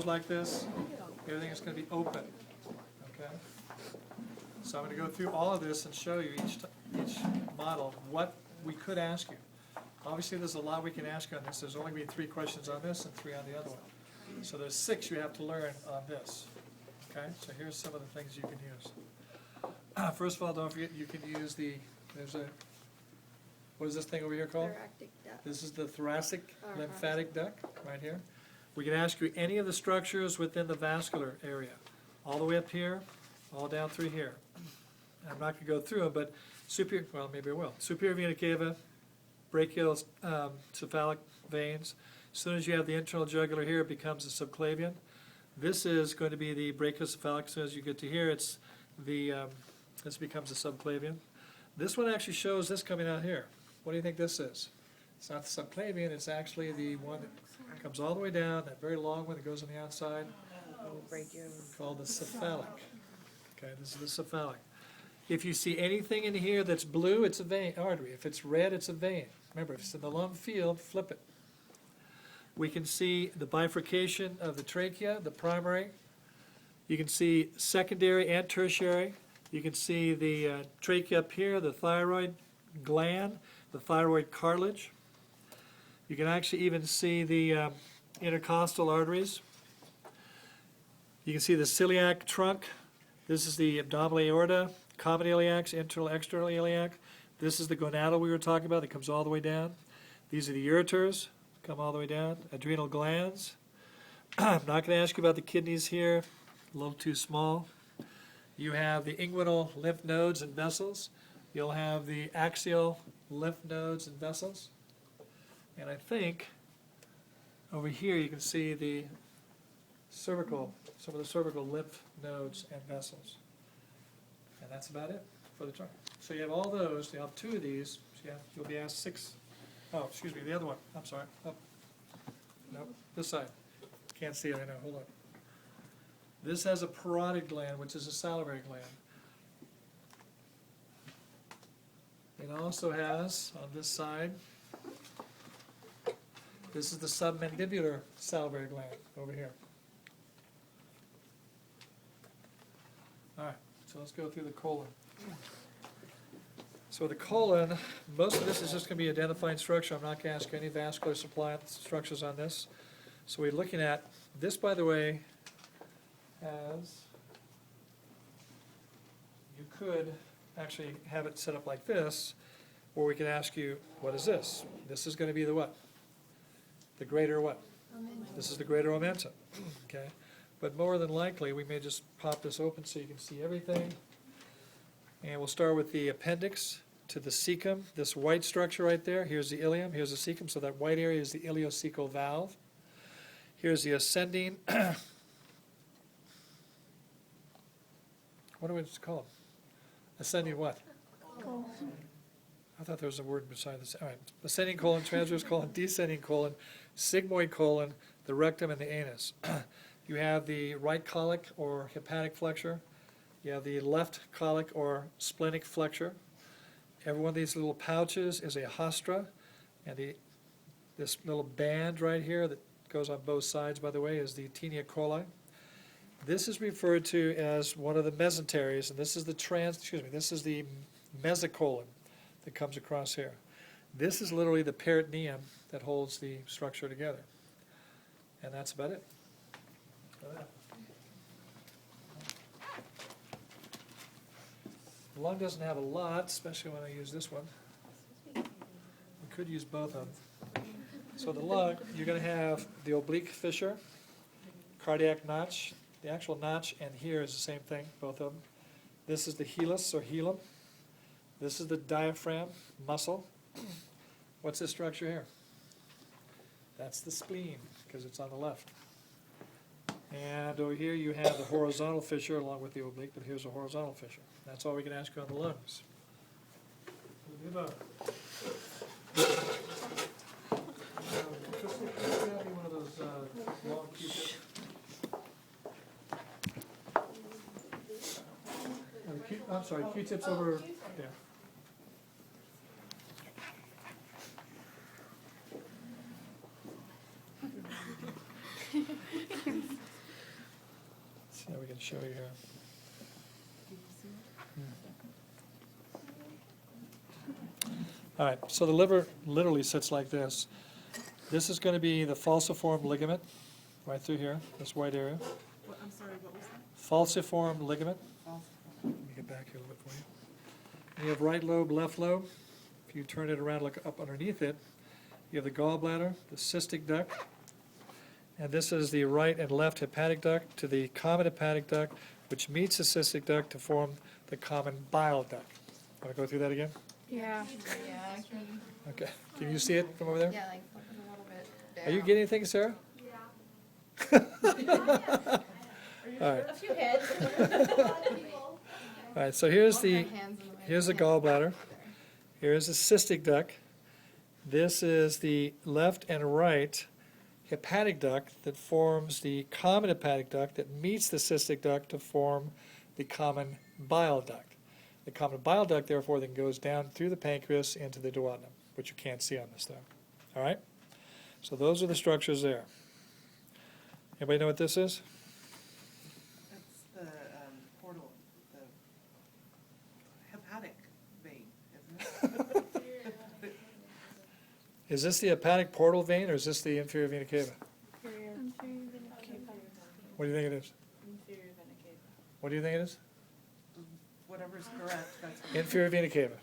like this, everything is going to be open, okay? So I'm going to go through all of this and show you each model what we could ask you. Obviously, there's a lot we can ask you on this. There's only going to be 3 questions on this and 3 on the other one. So there's 6 you have to learn on this, okay? So here's some of the things you can use. First of all, don't forget you can use what is this thing over here called? Thoracic duct. This is the thoracic lymphatic duct, right here. We can ask you any of the structures within the vascular area, all the way up here, all down through here. I'm not going to go through them, but well, maybe I will. Superior vena cava, brachial cephalic veins. As soon as you have the internal jugular here, it becomes the subclavian. This is going to be the brachiocephalic. As soon as you get to here, it's this becomes the subclavian. This one actually shows this coming out here. What do you think this is? It's not the subclavian, it's actually the one that comes all the way down, that very long one that goes on the outside, called the cephalic. Okay, this is the cephalic. If you see anything in here that's blue, it's a vein, artery. If it's red, it's a vein. Remember, if it's in the lung field, flip it. We can see the bifurcation of the trachea, the primary. You can see secondary and tertiary. You can see the trachea up here, the thyroid gland, the thyroid cartilage. You can actually even see the intercostal arteries. You can see the celiac trunk. This is the abdominal aorta, common iliacs, internal, external iliac. This is the gonadal we were talking about that comes all the way down. These are the ureters, come all the way down. Adrenal glands. I'm not going to ask you about the kidneys here, a little too small. You have the inguinal lymph nodes and vessels. You'll have the axial lymph nodes and vessels. And I think over here you can see the cervical, some of the cervical lymph nodes and vessels. And that's about it for the chart. So you have all those, you have 2 of these, so you'll be asked 6. Oh, excuse me, the other one, I'm sorry. Oh. No, this side. Can't see it, I know, hold on. This has a parotid gland, which is a salivary gland. It also has, on this side, this is the submandibular salivary gland over here. All right, so let's go through the colon. So the colon, most of this is just going to be identifying structure. I'm not going to ask you any vascular supply structures on this. So we're looking at, this by the way, has, you could actually have it set up like this, where we can ask you, what is this? This is going to be the what? The greater what? Omentum. This is the greater omentum, okay? But more than likely, we may just pop this open so you can see everything. And we'll start with the appendix to the cecum, this white structure right there. Here's the ileum, here's the cecum, so that white area is the ileocecal valve. Here's the ascending, what do we call them? Ascending what? I thought there was a word beside this. All right. Ascending colon, transverse colon, descending colon, sigmoid colon, the rectum, and the anus. You have the right colic or hepatic flexure. You have the left colic or splenic flexure. Every one of these little pouches is a haustra, and this little band right here that goes on both sides, by the way, is the tinea coli. This is referred to as one of the mesenteries, and this is this is the mesocolon that comes across here. This is literally the peritoneum that holds the structure together. And that's about it. The lung doesn't have a lot, especially when I use this one. We could use both of them. So the lung, you're going to have the oblique fissure, cardiac notch. The actual notch and here is the same thing, both of them. This is the helix or hilum. This is the diaphragm muscle. What's this structure here? That's the spleen, because it's on the left. And over here you have the horizontal fissure along with the oblique, but here's a horizontal fissure. That's all we can ask you on the lungs. One of those long Q-tips. I'm sorry, Q-tips over there. can show you here. All right, so the liver literally sits like this. This is going to be the falciform ligament, right through here, this white area. I'm sorry, what was that? Falciform ligament. Let me get back here a little bit for you. And you have right lobe, left lobe. If you turn it around, look up underneath it, you have the gallbladder, the cystic duct, and this is the right and left hepatic duct to the common hepatic duct, which meets the cystic duct to form the common bile duct. Want to go through that again? Yeah. Yeah, I can. Okay. Can you see it from over there? Yeah, like flip it a little bit down. Are you getting anything, Sarah? All right. A few hits. All right. So here's the gallbladder. Here's the cystic duct. This is the left and right hepatic duct that forms the common hepatic duct that meets the cystic duct to form the common bile duct. The common bile duct, therefore, then goes down through the pancreas into the duodenum, which you can't see on this though. All right? So those are the structures there. Anybody know what this is? That's the portal, the hepatic vein, isn't it? Is this the hepatic portal vein or is this the inferior vena cava? What do you think it is? Inferior vena cava. What do you think it is? Whatever's correct, that's. Inferior vena cava.